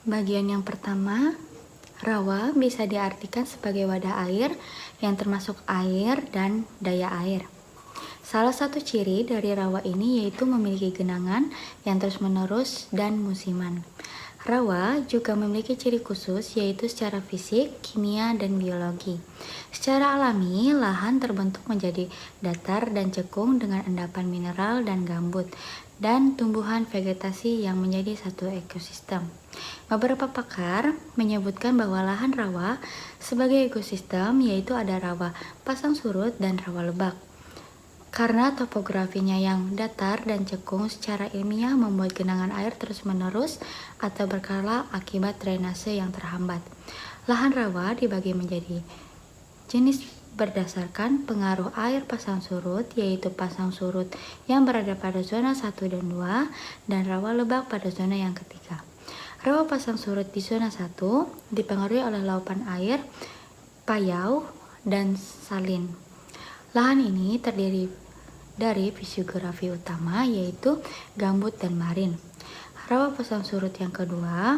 Bagian yang pertama, rawa bisa diartikan sebagai wadah air yang termasuk air dan daya air. Salah satu ciri dari rawa ini yaitu memiliki genangan yang terus-menerus dan musiman. Rawa juga memiliki ciri khusus yaitu secara fisik, kimia, dan biologi. Secara alami, lahan terbentuk menjadi datar dan cekung dengan endapan mineral dan gambut, dan tumbuhan vegetasi yang menjadi satu ekosistem. Beberapa pakar menyebutkan bahwa lahan rawa sebagai ekosistem yaitu ada rawa pasang surut dan rawa lebak. Karena topografinya yang datar dan cekung, secara ilmiah membuat genangan air terus-menerus atau berkala akibat drainase yang terhambat. Lahan rawa dibagi menjadi jenis berdasarkan pengaruh air pasang surut, yaitu pasang surut yang berada pada zona 1 dan 2, dan rawa lebak pada zona yang ketiga. Rawa pasang surut di zona 1 dipengaruhi oleh laupan air, payau, dan salin. Lahan ini terdiri dari fisiografi utama yaitu gambut dan marin. Rawa pasang surut yang kedua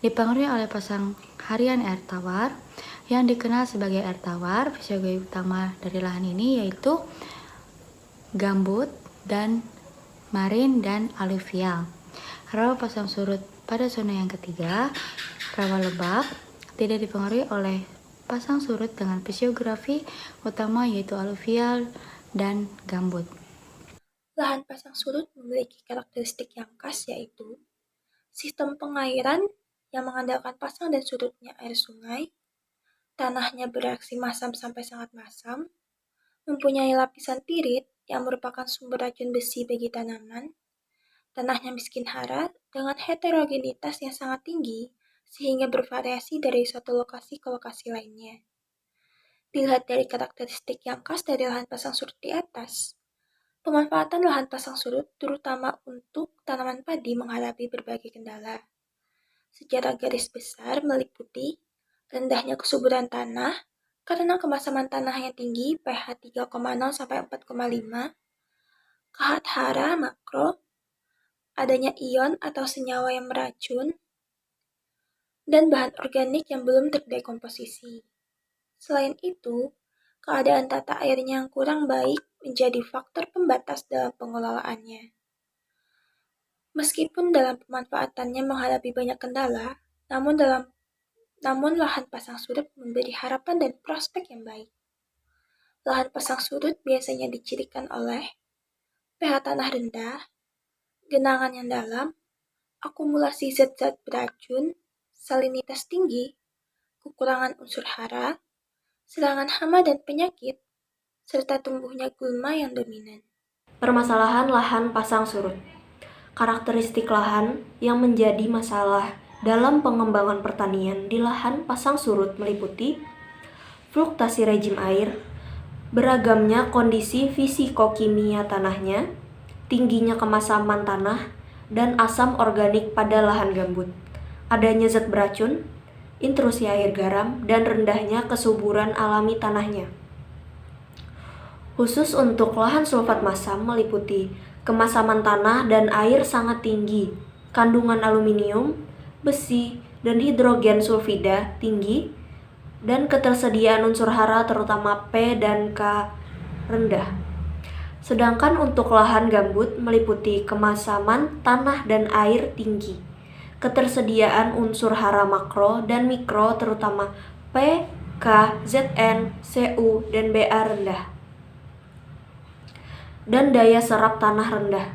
dipengaruhi oleh pasang harian air tawar yang dikenal sebagai air tawar. Fisiografi utama dari lahan ini yaitu gambut dan marin dan aluvial. Rawa pasang surut pada zona yang ketiga, rawa lebak, tidak dipengaruhi oleh pasang surut dengan fisiografi utama yaitu aluvial dan gambut. Lahan pasang surut memiliki karakteristik yang khas yaitu sistem pengairan yang mengandalkan pasang dan surutnya air sungai, tanahnya bereaksi masam sampai sangat masam, mempunyai lapisan pirit yang merupakan sumber racun besi bagi tanaman, tanahnya miskin hara dengan heterogenitas yang sangat tinggi sehingga bervariasi dari satu lokasi ke lokasi lainnya. Dilihat dari karakteristik yang khas dari lahan pasang surut di atas, pemanfaatan lahan pasang surut terutama untuk tanaman padi menghadapi berbagai kendala. Secara garis besar meliputi rendahnya kesuburan tanah karena kemasaman tanah yang tinggi pH 3,0 sampai 4,5, kahat hara makro, adanya ion atau senyawa yang meracun, dan bahan organik yang belum terdekomposisi. Selain itu, keadaan tata airnya yang kurang baik menjadi faktor pembatas dalam pengelolaannya. Meskipun dalam pemanfaatannya menghadapi banyak kendala, namun lahan pasang surut memberi harapan dan prospek yang baik. Lahan pasang surut biasanya dicirikan oleh pH tanah rendah, genangan yang dalam, akumulasi zat-zat beracun, salinitas tinggi, kekurangan unsur hara, serangan hama dan penyakit, serta tumbuhnya gulma yang dominan. Permasalahan lahan pasang surut. Karakteristik lahan yang menjadi masalah dalam pengembangan pertanian di lahan pasang surut meliputi fluktuasi rejim air, beragamnya kondisi fisiko-kimia tanahnya, tingginya kemasaman tanah, dan asam organik pada lahan gambut, adanya zat beracun, intrusi air garam, dan rendahnya kesuburan alami tanahnya. Khusus untuk lahan sulfat masam meliputi kemasaman tanah dan air sangat tinggi, kandungan aluminium, besi, dan hidrogen sulfida tinggi, dan ketersediaan unsur hara terutama P dan K rendah. Sedangkan untuk lahan gambut meliputi kemasaman tanah dan air tinggi, ketersediaan unsur hara makro dan mikro terutama P, K, Zn, Cu, dan Ba rendah, dan daya serap tanah rendah.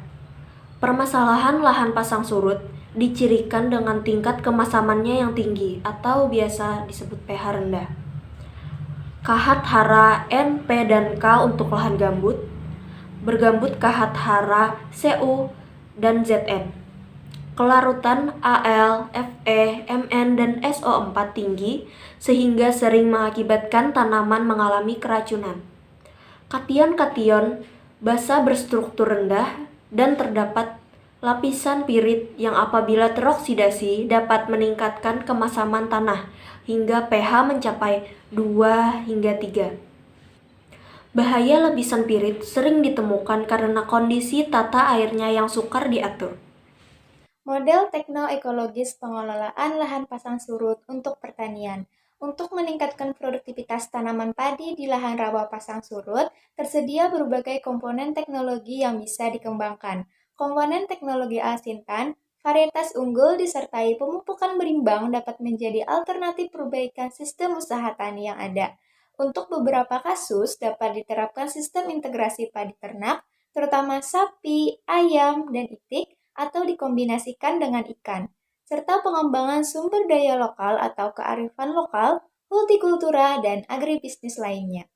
Permasalahan lahan pasang surut dicirikan dengan tingkat kemasamannya yang tinggi atau biasa disebut pH rendah. Kahat hara N, P, dan K untuk lahan gambut, bergambut kahat hara Cu dan Zn. Kelarutan Al, Fe, Mn, dan SO4 tinggi sehingga sering mengakibatkan tanaman mengalami keracunan. Kation-kation basa berstruktur rendah dan terdapat lapisan pirit yang apabila teroksidasi dapat meningkatkan kemasaman tanah hingga pH mencapai 2 hingga 3. Bahaya lapisan pirit sering ditemukan karena kondisi tata airnya yang sukar diatur. Model teknoekologis pengelolaan lahan pasang surut untuk pertanian. Untuk meningkatkan produktivitas tanaman padi di lahan rawa pasang surut, tersedia berbagai komponen teknologi yang bisa dikembangkan. Komponen teknologi alsintan, varietas unggul disertai pemupukan berimbang dapat menjadi alternatif perbaikan sistem usaha tani yang ada. Untuk beberapa kasus dapat diterapkan sistem integrasi padi ternak, terutama sapi, ayam, dan itik, atau dikombinasikan dengan ikan, serta pengembangan sumber daya lokal atau kearifan lokal, hortikultura, dan agribisnis lainnya.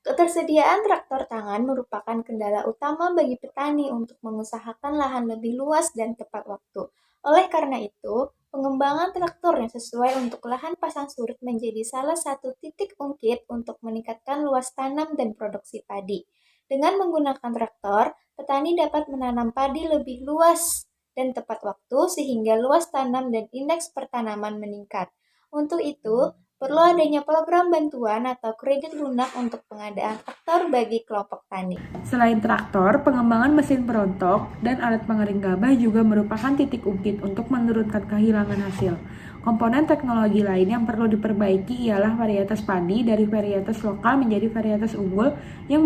Ketersediaan traktor tangan merupakan kendala utama bagi petani untuk mengusahakan lahan lebih luas dan tepat waktu. Oleh karena itu, pengembangan traktor yang sesuai untuk lahan pasang surut menjadi salah satu titik ungkit untuk meningkatkan luas tanam dan produksi padi. Dengan menggunakan traktor, petani dapat menanam padi lebih luas dan tepat waktu sehingga luas tanam dan indeks pertanaman meningkat. Untuk itu, perlu adanya program bantuan atau kredit lunak untuk pengadaan traktor bagi kelompok tani. Selain traktor, pengembangan mesin perontok dan alat pengering gabah juga merupakan titik ungkit untuk menurunkan kehilangan hasil. Komponen teknologi lain yang perlu diperbaiki ialah varietas padi dari varietas lokal menjadi varietas unggul yang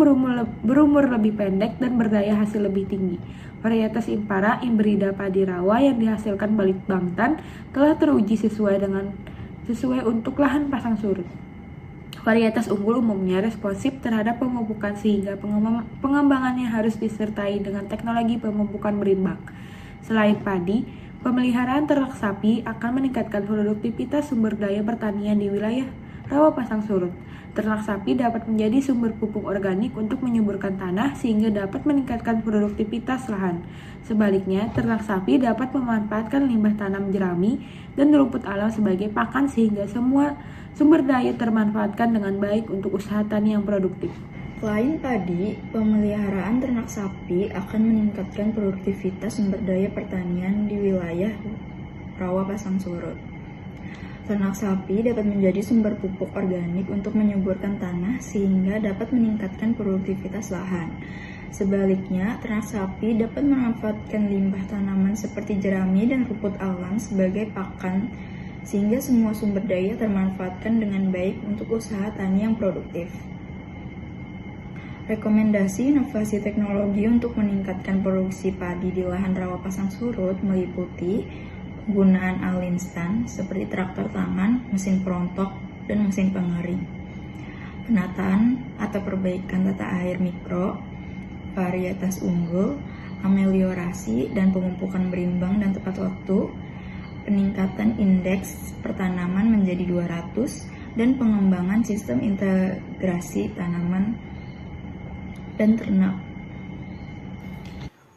berumur lebih pendek dan berdaya hasil lebih tinggi. Varietas Impara Imbrida Padi Rawa yang dihasilkan Balitbangtan telah teruji sesuai untuk lahan pasang surut. Varietas unggul umumnya responsif terhadap pemupukan sehingga pengembangannya harus disertai dengan teknologi pemupukan berimbang. Selain padi, pemeliharaan ternak sapi akan meningkatkan produktivitas sumber daya pertanian di wilayah rawa pasang surut. Ternak sapi dapat menjadi sumber pupuk organik untuk menyuburkan tanah sehingga dapat meningkatkan produktivitas lahan. Sebaliknya, ternak sapi dapat memanfaatkan limbah tanam jerami dan rumput alam sebagai pakan sehingga semua sumber daya termanfaatkan dengan baik untuk usaha tani yang produktif. Selain padi, pemeliharaan ternak sapi akan meningkatkan produktivitas sumber daya pertanian di wilayah rawa pasang surut. Ternak sapi dapat menjadi sumber pupuk organik untuk menyuburkan tanah sehingga dapat meningkatkan produktivitas lahan. Sebaliknya, ternak sapi dapat memanfaatkan limbah tanaman seperti jerami dan rumput alam sebagai pakan sehingga semua sumber daya termanfaatkan dengan baik untuk usaha tani yang produktif. Rekomendasi inovasi teknologi untuk meningkatkan produksi padi di lahan rawa pasang surut meliputi penggunaan alat instan seperti traktor tangan, mesin perontok, dan mesin pengering. Penataan atau perbaikan tata air mikro, varietas unggul, ameliorasi dan pemupukan berimbang dan tepat waktu, peningkatan indeks pertanaman menjadi 200, dan pengembangan sistem integrasi tanaman dan ternak.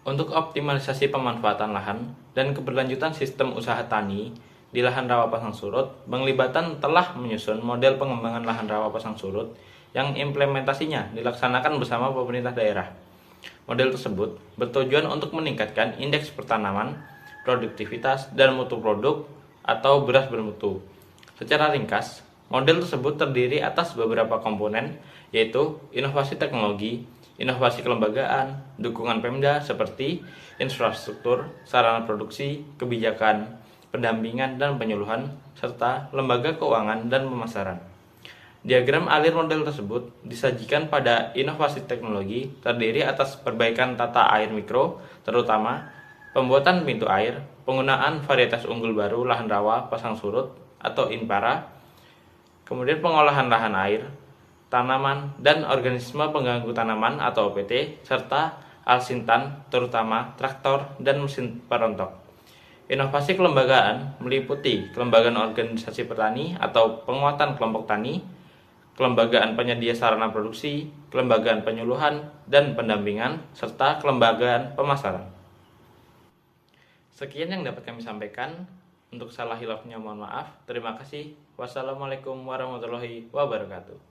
Untuk optimalisasi pemanfaatan lahan dan keberlanjutan sistem usaha tani di lahan rawa pasang surut, Bank Libatan telah menyusun model pengembangan lahan rawa pasang surut yang implementasinya dilaksanakan bersama pemerintah daerah. Model tersebut bertujuan untuk meningkatkan indeks pertanaman, produktivitas, dan mutu produk atau beras bermutu. Secara ringkas, model tersebut terdiri atas beberapa komponen, yaitu inovasi teknologi, inovasi kelembagaan, dukungan Pemda seperti infrastruktur, sarana produksi, kebijakan, pendampingan dan penyuluhan, serta lembaga keuangan dan pemasaran. Diagram alir model tersebut disajikan pada inovasi teknologi terdiri atas perbaikan tata air mikro, terutama pembuatan pintu air, penggunaan varietas unggul baru lahan rawa pasang surut atau Impara, kemudian pengolahan lahan air, tanaman dan organisme pengganggu tanaman atau OPT, serta alsintan terutama traktor dan mesin perontok. Inovasi kelembagaan meliputi kelembagaan organisasi petani atau penguatan kelompok tani, kelembagaan penyedia sarana produksi, kelembagaan penyuluhan dan pendampingan, serta kelembagaan pemasaran. Sekian yang dapat kami sampaikan. Untuk salah hilafnya mohon maaf. Terima kasih. Wassalamualaikum warahmatullahi wabarakatuh.